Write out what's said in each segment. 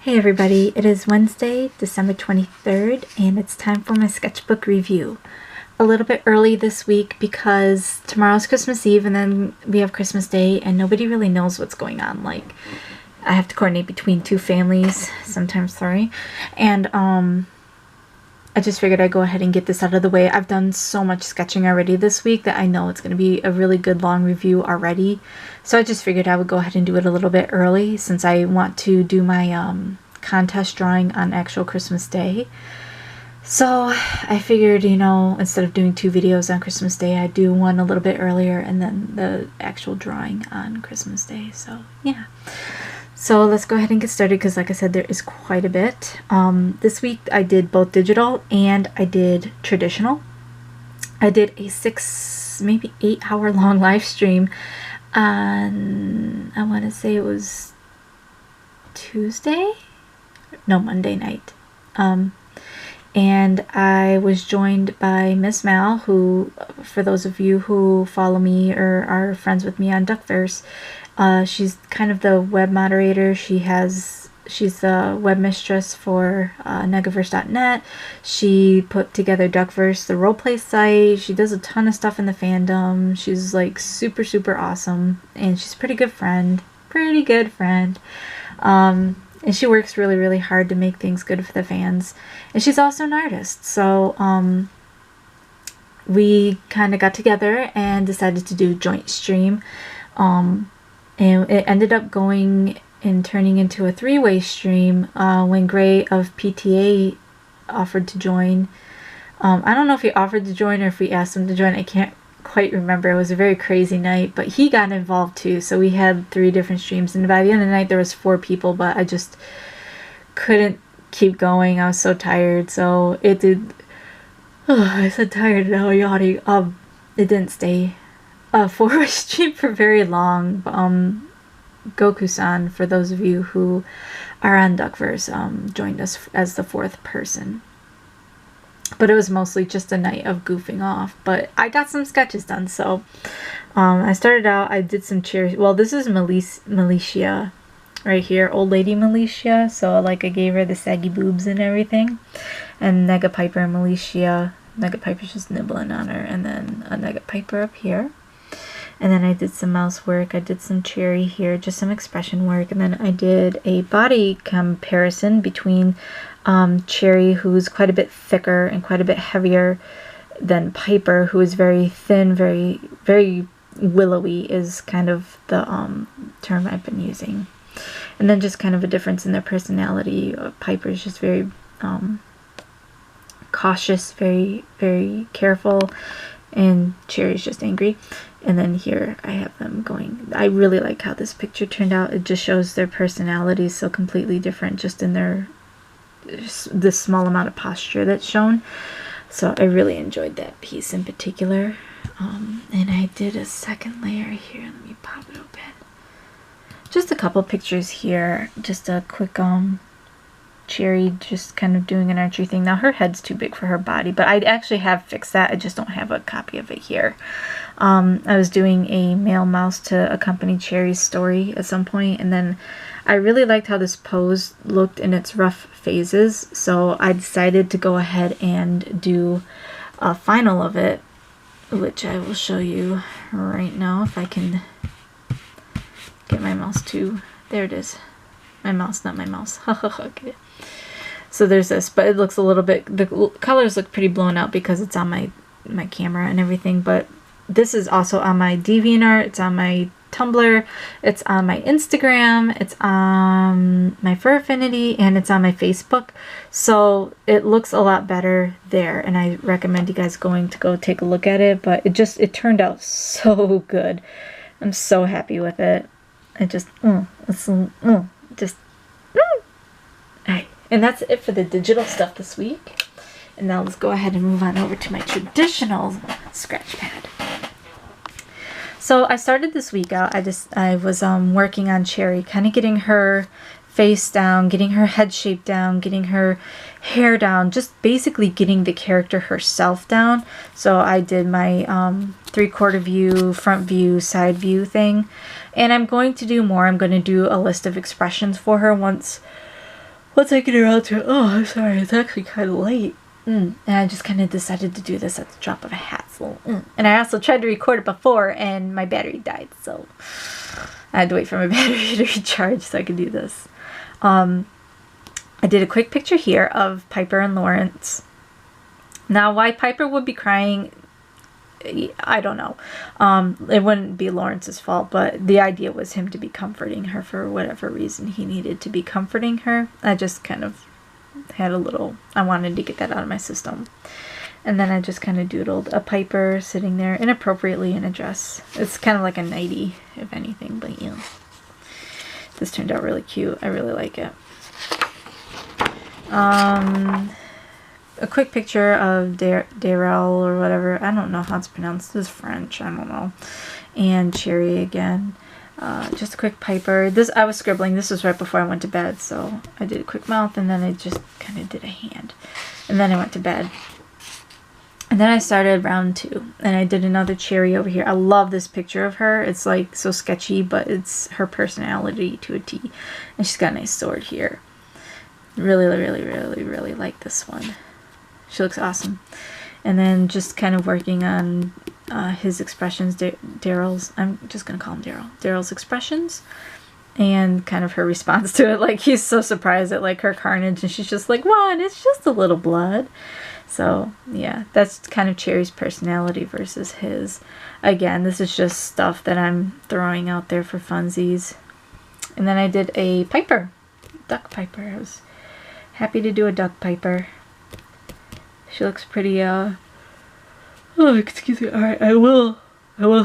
Hey everybody, it is Wednesday, December 23rd, and it's time for my sketchbook review. A little bit early this week because tomorrow's Christmas Eve and then we have Christmas Day and nobody really knows what's going on. Like, I have to coordinate between two families, sometimes three, and I just figured I'd go ahead and get this out of the way. I've done so much sketching already this week that I know it's going to be a really good long review already. So I just figured I would go ahead and do it a little bit early since I want to do my contest drawing on actual Christmas Day. So I figured, you know, instead of doing two videos on Christmas Day, I'd do one a little bit earlier and then the actual drawing on Christmas Day. So yeah. So let's go ahead and get started because, like I said, there is quite a bit. This week I did both digital and I did traditional. I did a 6, maybe 8 hour long live stream on, I want to say it was Monday night. And I was joined by Miss Mal, who, for those of you who follow me or are friends with me on Duckverse, she's kind of the web moderator. She's the web mistress for Negaverse.net. She put together Duckverse, the roleplay site. She does a ton of stuff in the fandom. She's like super, super awesome. And she's a pretty good friend. And she works really, really hard to make things good for the fans. And she's also an artist. So we kind of got together and decided to do a joint stream. And it ended up going and turning into a 3-way stream when Gray of PTA offered to join. I don't know if he offered to join or if we asked him to join. I can't quite remember. It was a very crazy night, but he got involved too. So we had 3 different streams, and by the end of the night there was 4 people, but I just couldn't keep going. I was so tired. So it did. I said tired now, yawning. It didn't stay a 4-way stream for very long. Goku-san, for those of you who are on Duckverse, joined us as the 4th person. But it was mostly just a night of goofing off. But I got some sketches done. So I started out, I did some cheers. Well, this is Militia right here. Old Lady Militia. So like I gave her the saggy boobs and everything. And Nega Piper and Militia. Nega Piper's just nibbling on her. And then a Nega Piper up here. And then I did some mouse work. I did some cherry here. Just some expression work. And then I did a body comparison between Cherry, who's quite a bit thicker and quite a bit heavier than Piper, who is very thin, very, very willowy is kind of the term I've been using. And then just kind of a difference in their personality. Piper's just very cautious, very, very careful, and Cherry's just angry. And then here I have them going. I really like how this picture turned out. It just shows their personalities so completely different just in their this small amount of posture that's shown. So I really enjoyed that piece in particular. And I did a second layer here. Let me pop it open. Just a couple pictures here. Just a quick Cherry just kind of doing an archery thing. Now her head's too big for her body, but I actually have fixed that. I just don't have a copy of it here. I was doing a male mouse to accompany Cherry's story at some point, and then I really liked how this pose looked in its rough phases, so I decided to go ahead and do a final of it, which I will show you right now if I can get my mouse to, there it is. My mouse, not my mouse. Okay. So there's this, but it looks a little bit, the colors look pretty blown out because it's on my camera and everything, but this is also on my DeviantArt, it's on my Tumblr, it's on my Instagram, it's on my Fur Affinity, and it's on my Facebook. So it looks a lot better there, and I recommend you guys going to go take a look at it, but it turned out so good. I'm so happy with it. Alright, and that's it for the digital stuff this week. And now let's go ahead and move on over to my traditional scratch pad. So I started this week out, I was working on Cherry, kind of getting her face down, getting her head shape down, getting her hair down, just basically getting the character herself down. So I did my 3/4 view, front view, side view thing. And I'm going to do more. I'm going to do a list of expressions for her once Once I get around to it, oh, I'm sorry, it's actually kind of late. And I just kind of decided to do this at the drop of a hat. So, and I also tried to record it before, and my battery died, so I had to wait for my battery to recharge so I could do this. I did a quick picture here of Piper and Lawrence. Now, why Piper would be crying, I don't know. It wouldn't be Lawrence's fault, but the idea was him to be comforting her for whatever reason he needed to be comforting her. I just kind of had a little, I wanted to get that out of my system. And then I just kind of doodled a Piper sitting there inappropriately in a dress. It's kind of like a nightie, if anything, but you know. This turned out really cute. I really like it. A quick picture of Darrell or whatever. I don't know how it's pronounced. This is French. I don't know. And Cherry again. Just a quick Piper. This I was scribbling. This was right before I went to bed, so I did a quick mouth, and then I just kind of did a hand, and then I went to bed. And then I started round 2, and I did another Cherry over here. I love this picture of her. It's like so sketchy, but it's her personality to a T. And she's got a nice sword here. Really, really, really, really like this one. She looks awesome. And then just kind of working on his expressions, Daryl's, I'm just going to call him Daryl. Daryl's expressions and kind of her response to it. Like, he's so surprised at like her carnage, and she's just like, "What? It's just a little blood." So yeah, that's kind of Cherry's personality versus his. Again, this is just stuff that I'm throwing out there for funsies. And then I did a Piper, duck Piper. I was happy to do a duck Piper. She looks pretty, oh, excuse me. Alright, I will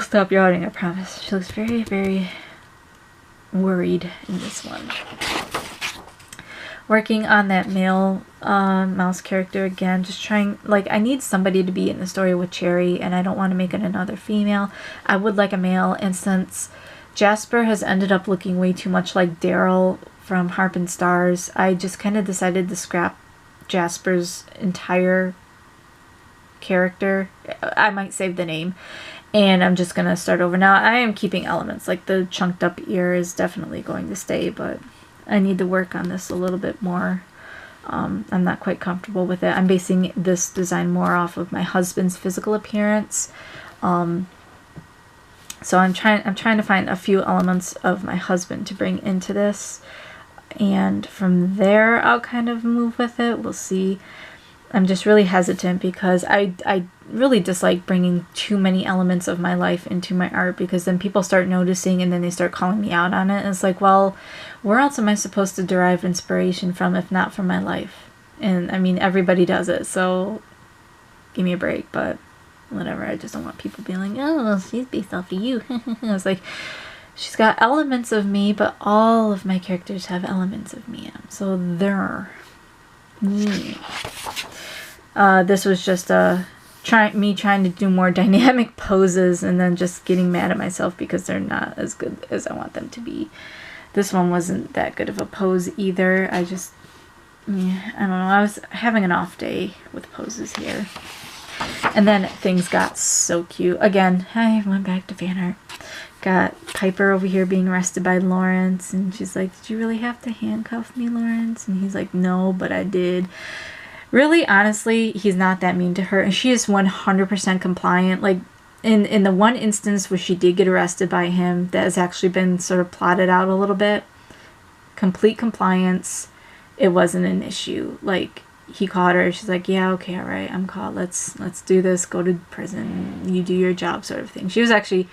stop yawning, I promise. She looks very, very worried in this one. Working on that male mouse character again, just trying, like, I need somebody to be in the story with Cherry, and I don't want to make it another female. I would like a male, and since Jasper has ended up looking way too much like Daryl from Harp and Stars, I just kind of decided to scrap Jasper's entire character. I might save the name, and I'm just gonna start over. Now I am keeping elements, like the chunked up ear is definitely going to stay, but I need to work on this a little bit more. I'm not quite comfortable with it. I'm basing this design more off of my husband's physical appearance, so I'm trying to find a few elements of my husband to bring into this, and from there I'll kind of move with it. We'll see. I'm just really hesitant because I really dislike bringing too many elements of my life into my art, because then people start noticing and then they start calling me out on it. And it's like, well, where else am I supposed to derive inspiration from if not from my life? And I mean, everybody does it, so give me a break. But whatever, I just don't want people being like, "Oh, she's based off of you." I was like, she's got elements of me, but all of my characters have elements of me. So there. This was just me trying to do more dynamic poses, and then just getting mad at myself because they're not as good as I want them to be. This one wasn't that good of a pose either. I just, yeah, I don't know. I was having an off day with poses here. And then things got so cute. Again, I went back to fan art. Got Piper over here being arrested by Lawrence, and she's like, "Did you really have to handcuff me, Lawrence?" And he's like, "No, but I did." Really, honestly, he's not that mean to her, and she is 100% compliant. Like, in the one instance where she did get arrested by him, that has actually been sort of plotted out a little bit. Complete compliance. It wasn't an issue. Like, he caught her. She's like, "Yeah, okay, all right, I'm caught. Let's do this. Go to prison. You do your job," sort of thing. She was actually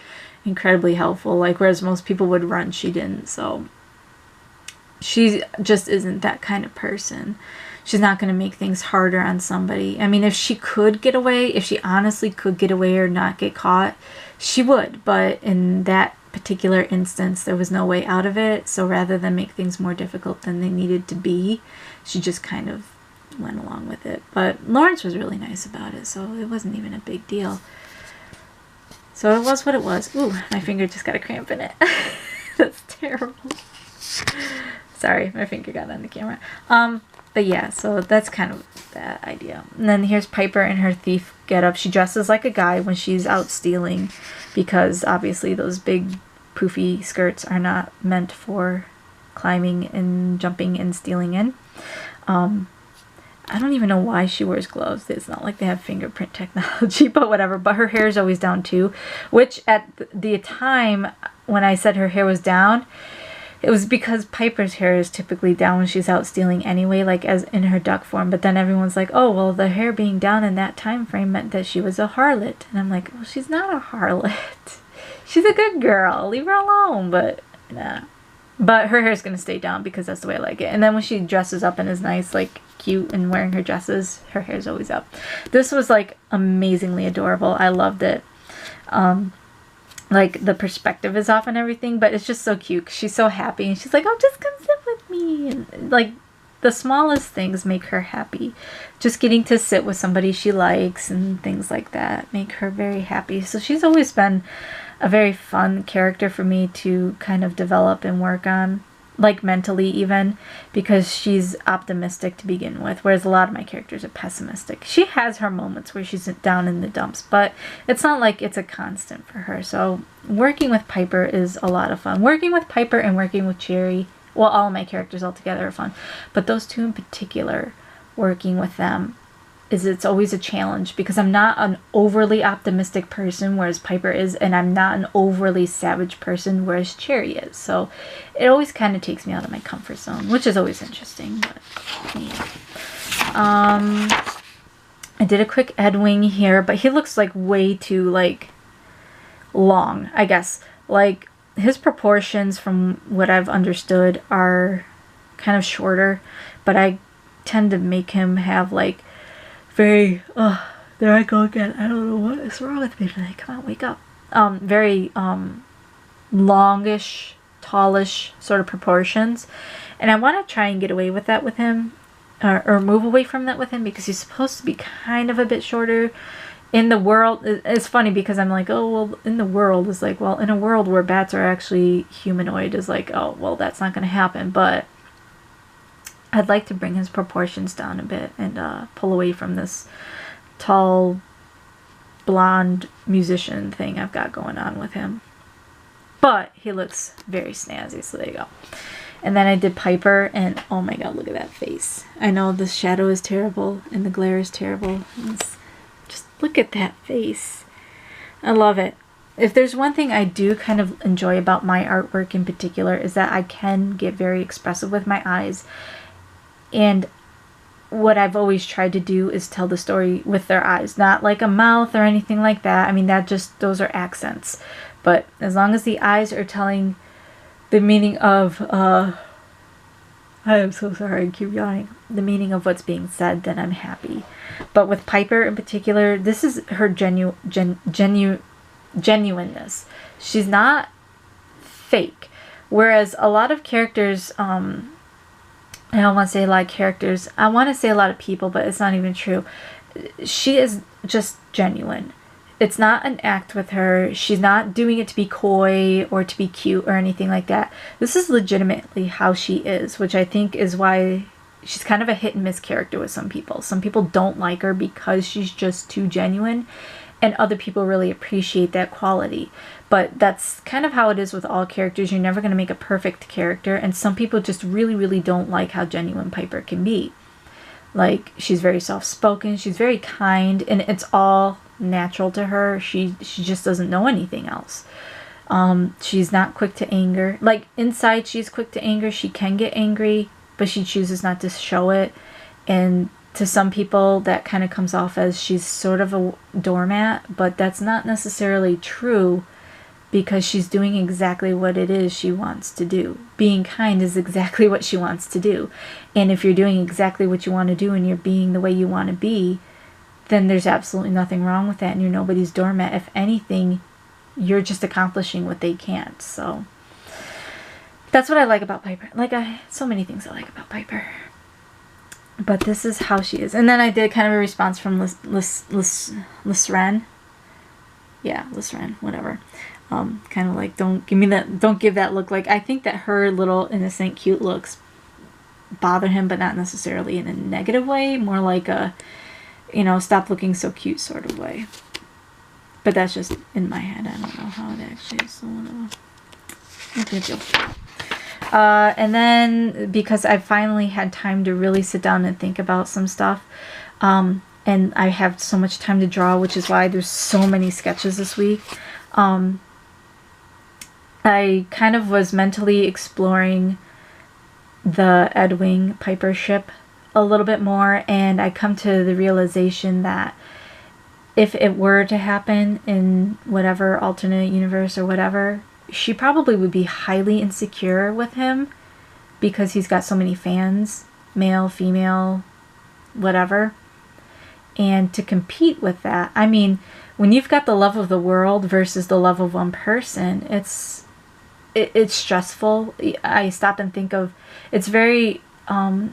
incredibly helpful. Like, whereas most people would run, she didn't. So she just isn't that kind of person. She's not going to make things harder on somebody. I mean, if she could get away, if she honestly could get away or not get caught, she would. But in that particular instance, there was no way out of it. So rather than make things more difficult than they needed to be, she just kind of went along with it. But Lawrence was really nice about it, so it wasn't even a big deal. So it was what it was. Ooh, my finger just got a cramp in it. That's terrible. Sorry, my finger got on the camera. But yeah, so that's kind of that idea. And then here's Piper in her thief getup. She dresses like a guy when she's out stealing, because obviously those big poofy skirts are not meant for climbing and jumping and stealing in. I don't even know why she wears gloves. It's not like they have fingerprint technology, but whatever. But her hair is always down too, which at the time when I said her hair was down, it was because Piper's hair is typically down when she's out stealing anyway, like as in her duck form. But then everyone's like, oh, well, the hair being down in that time frame meant that she was a harlot. And I'm like, well, she's not a harlot. She's a good girl. Leave her alone. But nah. But her hair is going to stay down because that's the way I like it. And then when she dresses up and is nice, like cute and wearing her dresses, her hair is always up. This was like amazingly adorable. I loved it. Like the perspective is off and everything, but it's just so cute. She's so happy and she's like, oh, just come sit with me. And like the smallest things make her happy. Just getting to sit with somebody she likes and things like that make her very happy. So she's always been a very fun character for me to kind of develop and work on, like mentally even, because she's optimistic to begin with, whereas a lot of my characters are pessimistic. She has her moments where she's down in the dumps, but it's not like it's a constant for her. So working with Piper is a lot of fun. Working with Piper and working with Cherry, well, all of my characters all together are fun, but those two in particular, working with them it's always a challenge because I'm not an overly optimistic person, whereas Piper is, and I'm not an overly savage person, whereas Cherry is. So it always kind of takes me out of my comfort zone, which is always interesting. But yeah. I did a quick Edwing here, but he looks like way too like long, I guess. Like his proportions, from what I've understood, are kind of shorter, but I tend to make him have like very, there I go again. I don't know what is wrong with me today. Come on, wake up. Very longish, tallish sort of proportions. And I want to try and get away with that with him, or move away from that with him, because he's supposed to be kind of a bit shorter. In the world, it's funny because I'm like, oh, well, in the world is like, well, in a world where bats are actually humanoid is like, oh, well, that's not going to happen. But I'd like to bring his proportions down a bit and pull away from this tall, blonde musician thing I've got going on with him. But he looks very snazzy, so there you go. And then I did Piper, and oh my god, look at that face. I know the shadow is terrible, and the glare is terrible. Just look at that face. I love it. If there's one thing I do kind of enjoy about my artwork in particular, is that I can get very expressive with my eyes. And what I've always tried to do is tell the story with their eyes, not like a mouth or anything like that. I mean, those are accents. But as long as the eyes are telling the meaning of, I am so sorry, I keep yawning, the meaning of what's being said, then I'm happy. But with Piper in particular, this is her genuineness. She's not fake. Whereas a lot of characters, I don't want to say a lot of characters. I want to say a lot of people, but it's not even true. She is just genuine. It's not an act with her. She's not doing it to be coy or to be cute or anything like that. This is legitimately how she is, which I think is why she's kind of a hit and miss character with some people. Some people don't like her because she's just too genuine, and other people really appreciate that quality. But that's kind of how it is with all characters. You're never going to make a perfect character, and some people just really, really don't like how genuine Piper can be. Like, she's very soft-spoken, she's very kind, and it's all natural to her. She just doesn't know anything else. She's not quick to anger. Like, inside she's quick to anger. She can get angry, but she chooses not to show it. And to some people, that kind of comes off as she's sort of a doormat, but that's not necessarily true, because she's doing exactly what it is she wants to do. Being kind is exactly what she wants to do. And if you're doing exactly what you want to do and you're being the way you want to be, then there's absolutely nothing wrong with that, and you're nobody's doormat. If anything, you're just accomplishing what they can't. So that's what I like about Piper. Like, so many things I like about Piper. But this is how she is. And then I did kind of a response from Lisren. Yeah, Lisren, whatever. Kind of like, don't give that look. Like, I think that her little innocent, cute looks bother him, but not necessarily in a negative way. More like a, stop looking so cute sort of way. But that's just in my head. I don't know how it actually is. So whatever. Okay, And then because I finally had time to really sit down and think about some stuff, and I have so much time to draw, which is why there's so many sketches this week. I kind of was mentally exploring the Edwin Piper ship a little bit more, and I come to the realization that if it were to happen in whatever alternate universe or whatever, she probably would be highly insecure with him because he's got so many fans, male, female, whatever. And to compete with that, I mean, when you've got the love of the world versus the love of one person, it's stressful. I stop and think of, it's very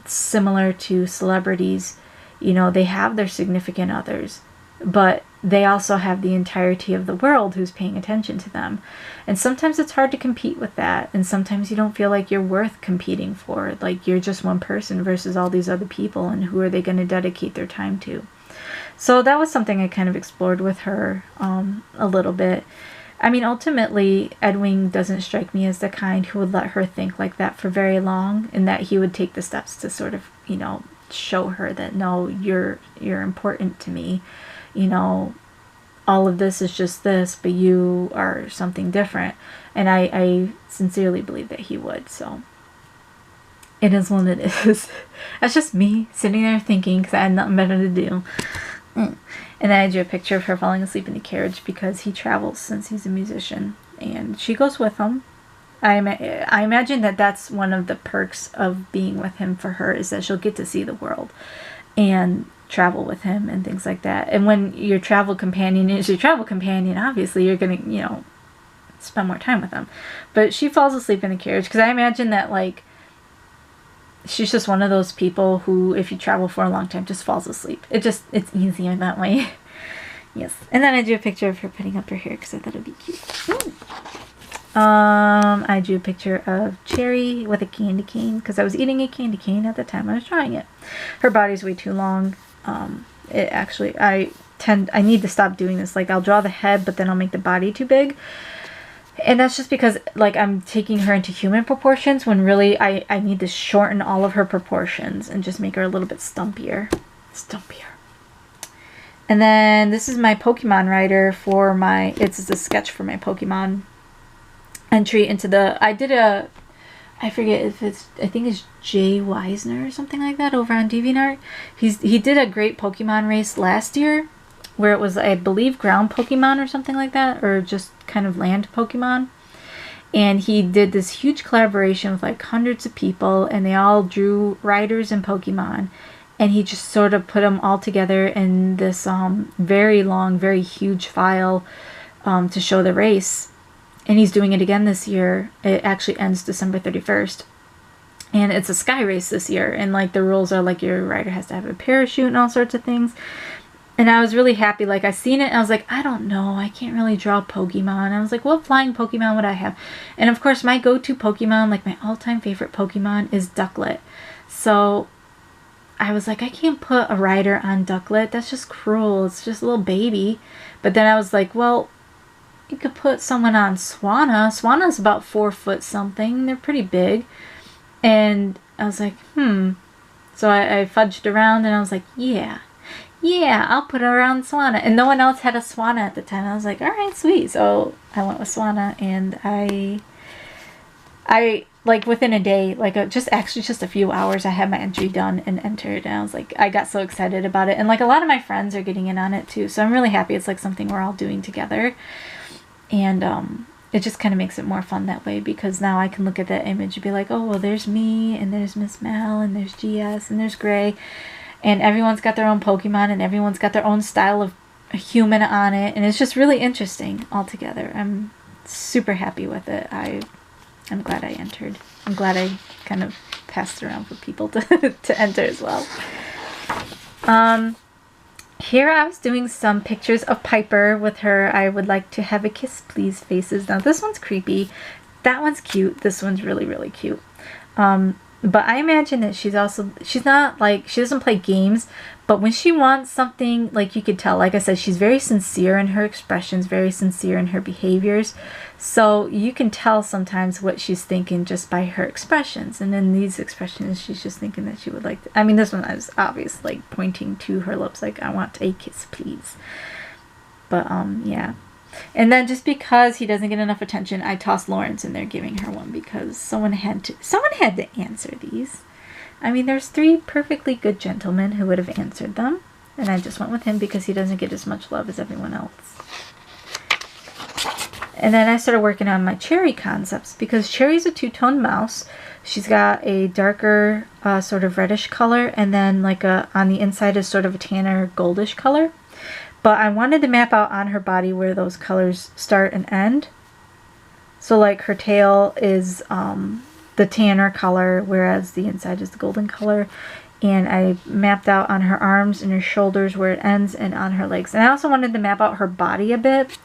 similar to celebrities. You know, they have their significant others, but they also have the entirety of the world who's paying attention to them. And sometimes it's hard to compete with that, and sometimes you don't feel like you're worth competing for. Like, you're just one person versus all these other people, and who are they going to dedicate their time to? So that was something I kind of explored with her a little bit. I mean, ultimately, Edwin doesn't strike me as the kind who would let her think like that for very long, and that he would take the steps to sort of, you know, show her that, no, you're important to me. You know, all of this is just this, but you are something different. And I sincerely believe that he would, so it is what it is. That's just me sitting there thinking because I had nothing better to do. And then I drew a picture of her falling asleep in the carriage because he travels since he's a musician, and she goes with him. I imagine that that's one of the perks of being with him for her, is that she'll get to see the world and travel with him and things like that. And when your travel companion is your travel companion, obviously you're going to, you know, spend more time with them. But she falls asleep in the carriage because I imagine that, like, she's just one of those people who, if you travel for a long time, just falls asleep. It's easier that way. Yes. And then I drew a picture of her putting up her hair because I thought it'd be cute. Ooh. I drew a picture of Cherry with a candy cane because I was eating a candy cane at the time I was drawing it. Her body's way too long. I need to stop doing this. Like, I'll draw the head, but then I'll make the body too big. And that's just because, like, I'm taking her into human proportions when really I need to shorten all of her proportions and just make her a little bit stumpier. And then this is my Pokemon writer for my, it's a sketch for my Pokemon entry into the, I forget if it's, I think it's Jay Weisner or something like that over on DeviantArt. He did a great Pokemon race last year where it was, I believe, ground Pokemon or something like that, or just kind of land Pokemon. And he did this huge collaboration with like hundreds of people, and they all drew riders and Pokemon. And he just sort of put them all together in this very long, very huge file to show the race. And he's doing it again this year. It actually ends December 31st. And it's a sky race this year. And like the rules are like your rider has to have a parachute and all sorts of things. And I was really happy. Like, I seen it and I was like, I don't know, I can't really draw Pokemon. I was like, what flying Pokemon would I have? And of course, my go-to Pokemon, like my all-time favorite Pokemon, is Ducklet. So I was like, I can't put a rider on Ducklet. That's just cruel. It's just a little baby. But then I was like, well, you could put someone on Swanna. Swanna's about 4 foot something. They're pretty big. And I was like, So I fudged around and I was like, yeah, I'll put her on Swanna. And no one else had a Swanna at the time. I was like, all right, sweet. So I went with Swanna, and I like within a day, like just a few hours, I had my entry done and entered. And I was like, I got so excited about it. And like a lot of my friends are getting in on it too. So I'm really happy. It's like something we're all doing together. And it just kind of makes it more fun that way, because now I can look at that image and be like, oh, well, there's me, and there's Miss Mel, and there's GS, and there's Gray. And everyone's got their own Pokemon, and everyone's got their own style of human on it. And it's just really interesting altogether. I'm super happy with it. I'm glad I entered. I'm glad I kind of passed around for people to enter as well. Here I was doing some pictures of Piper with her I would like to have a kiss please faces. Now this one's creepy. That one's cute. This one's really, really cute. But I imagine that she's not like, she doesn't play games, but when she wants something, like you could tell, like I said, she's very sincere in her expressions, very sincere in her behaviors. So you can tell sometimes what she's thinking just by her expressions. And in these expressions, she's just thinking that she would like to, I mean, this one is obvious, like pointing to her lips, like, I want a kiss, please. But, yeah. And then just because he doesn't get enough attention, I tossed Lawrence in there giving her one because someone had to answer these. I mean, there's 3 perfectly good gentlemen who would have answered them. And I just went with him because he doesn't get as much love as everyone else. And then I started working on my Cherry concepts because Cherry's a 2-tone mouse. She's got a darker sort of reddish color, and then like on the inside is sort of a tanner goldish color. But I wanted to map out on her body where those colors start and end. So like her tail is the tanner color, whereas the inside is the golden color. And I mapped out on her arms and her shoulders where it ends, and on her legs. And I also wanted to map out her body a bit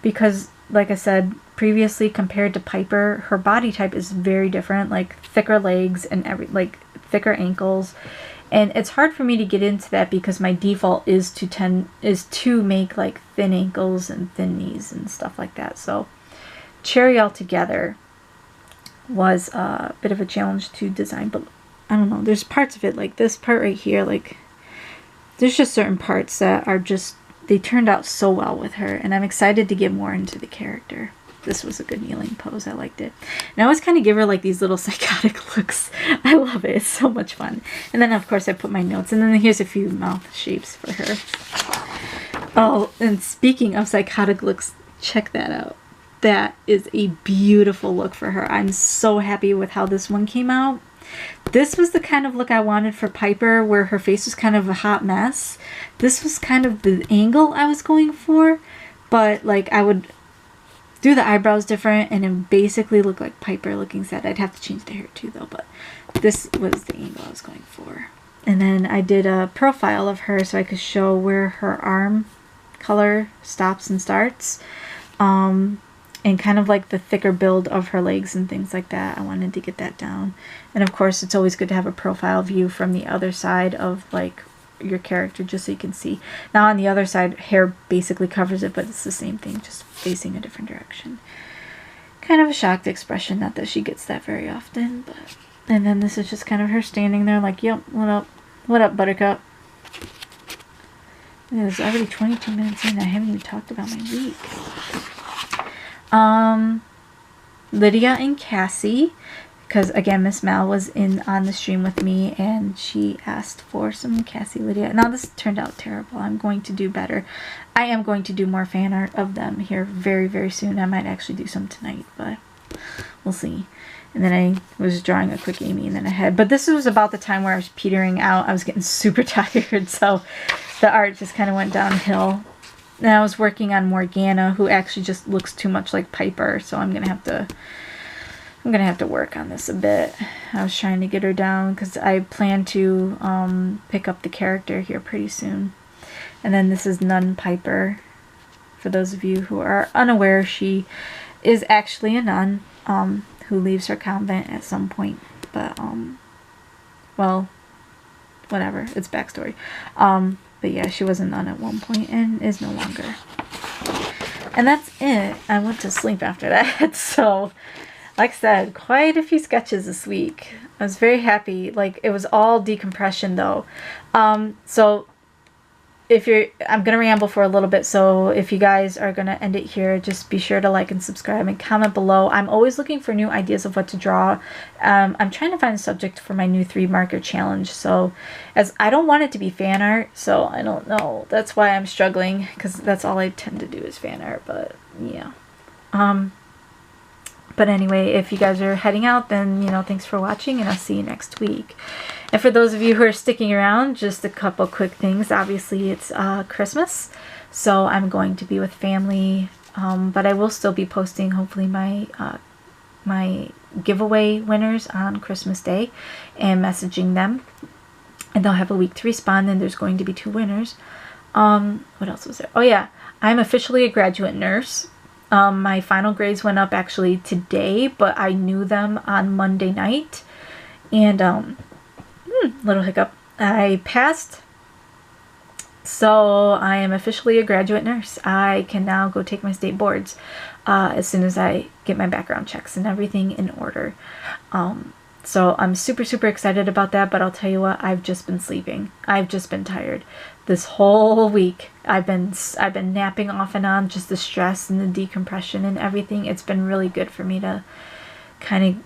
because, like I said previously, compared to Piper, her body type is very different, like thicker legs and like thicker ankles. And it's hard for me to get into that because my default is to make like thin ankles and thin knees and stuff like that. So Cherry altogether was a bit of a challenge to design, but I don't know, there's parts of it, like this part right here, like there's just certain parts that are just, they turned out so well with her, and I'm excited to get more into the character. This was a good kneeling pose. I liked it. And I always kind of give her like these little psychotic looks. I love it. It's so much fun. And then of course I put my notes, and then here's a few mouth shapes for her. Oh, and speaking of psychotic looks, check that out. That is a beautiful look for her. I'm so happy with how this one came out. This was the kind of look I wanted for Piper, where her face was kind of a hot mess. This was kind of the angle I was going for, but like I would do the eyebrows different and it basically look like Piper looking sad. I'd have to change the hair too though, but this was the angle I was going for. And then I did a profile of her so I could show where her arm color stops and starts. And kind of like the thicker build of her legs and things like that. I wanted to get that down. And of course it's always good to have a profile view from the other side of like your character just so you can see. Now on the other side, hair basically covers it, but it's the same thing, just facing a different direction. Kind of a shocked expression, not that she gets that very often, but... And then this is just kind of her standing there like, yep, what up? What up, Buttercup? It's already 22 minutes in. I haven't even talked about my week. Lydia and Cassie, because again Miss Mal was on the stream with me and she asked for some Cassie Lydia. Now this turned out terrible. I'm going to do better. I am going to do more fan art of them here very, very soon. I might actually do some tonight, but we'll see. And then I was drawing a quick Amy and then I had, but this was about the time where I was petering out. I was getting super tired, so the art just kind of went downhill. And I was working on Morgana, who actually just looks too much like Piper, so I'm gonna have to work on this a bit. I was trying to get her down because I plan to pick up the character here pretty soon. And then this is Nun Piper. For those of you who are unaware, she is actually a nun who leaves her convent at some point. But well, whatever. It's backstory. But yeah, she was a nun at one point and is no longer. And that's it. I went to sleep after that. So, like I said, quite a few sketches this week. I was very happy. Like, it was all decompression though. So, I'm going to ramble for a little bit, so if you guys are going to end it here, just be sure to like and subscribe and comment below. I'm always looking for new ideas of what to draw. I'm trying to find a subject for my new 3-marker challenge, so as I don't want it to be fan art, so I don't know. That's why I'm struggling, because that's all I tend to do is fan art, but yeah. But anyway, if you guys are heading out, then, you know, thanks for watching, and I'll see you next week. And for those of you who are sticking around, just a couple quick things. Obviously, it's Christmas, so I'm going to be with family, but I will still be posting, hopefully, my my giveaway winners on Christmas Day and messaging them. And they'll have a week to respond, and there's going to be 2 winners. What else was there? Oh, yeah. I'm officially a graduate nurse. My final grades went up actually today, but I knew them on Monday night. And little hiccup, I passed. So I am officially a graduate nurse. I can now go take my state boards as soon as I get my background checks and everything in order. So I'm super, super excited about that, but I'll tell you what, I've just been sleeping. I've just been tired. This whole week, I've been napping off and on, just the stress and the decompression and everything. It's been really good for me to kind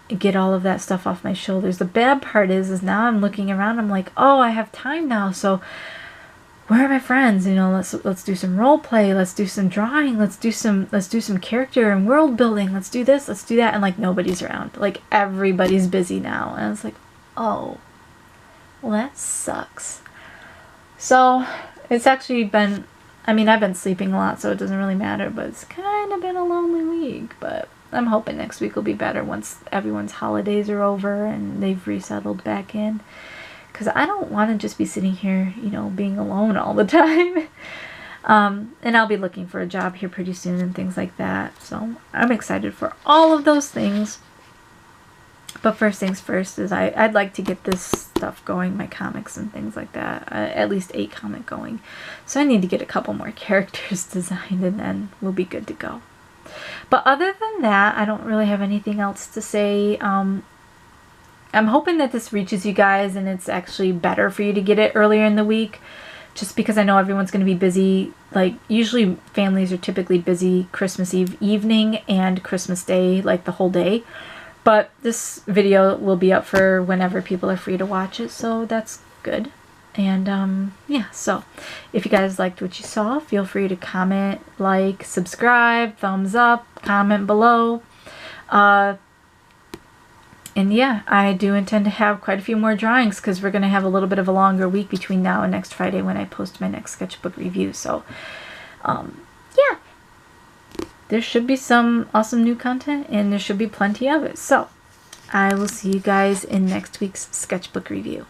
of get all of that stuff off my shoulders. The bad part is now I'm looking around, I'm like, oh, I have time now, so where are my friends? You know, let's do some role play, let's do some drawing, let's do some character and world building, let's do this, let's do that, and like nobody's around. Like everybody's busy now. And it's like, oh, well, that sucks. So it's actually been, I mean, I've been sleeping a lot, so it doesn't really matter, but it's kind of been a lonely week. But I'm hoping next week will be better once everyone's holidays are over and they've resettled back in. Because I don't want to just be sitting here, you know, being alone all the time. And I'll be looking for a job here pretty soon and things like that. So I'm excited for all of those things. But first things first is I'd like to get this stuff going, my comics and things like that. At least 8 comic going. So I need to get a couple more characters designed and then we'll be good to go. But other than that, I don't really have anything else to say. I'm hoping that this reaches you guys and it's actually better for you to get it earlier in the week, just because I know everyone's going to be busy. Like usually families are typically busy Christmas Eve evening and Christmas Day, like the whole day. But this video will be up for whenever people are free to watch it, so that's good. And yeah, so if you guys liked what you saw, feel free to comment, like, subscribe, thumbs up, comment below. And yeah, I do intend to have quite a few more drawings because we're going to have a little bit of a longer week between now and next Friday when I post my next sketchbook review. So, yeah, there should be some awesome new content and there should be plenty of it. So, I will see you guys in next week's sketchbook review.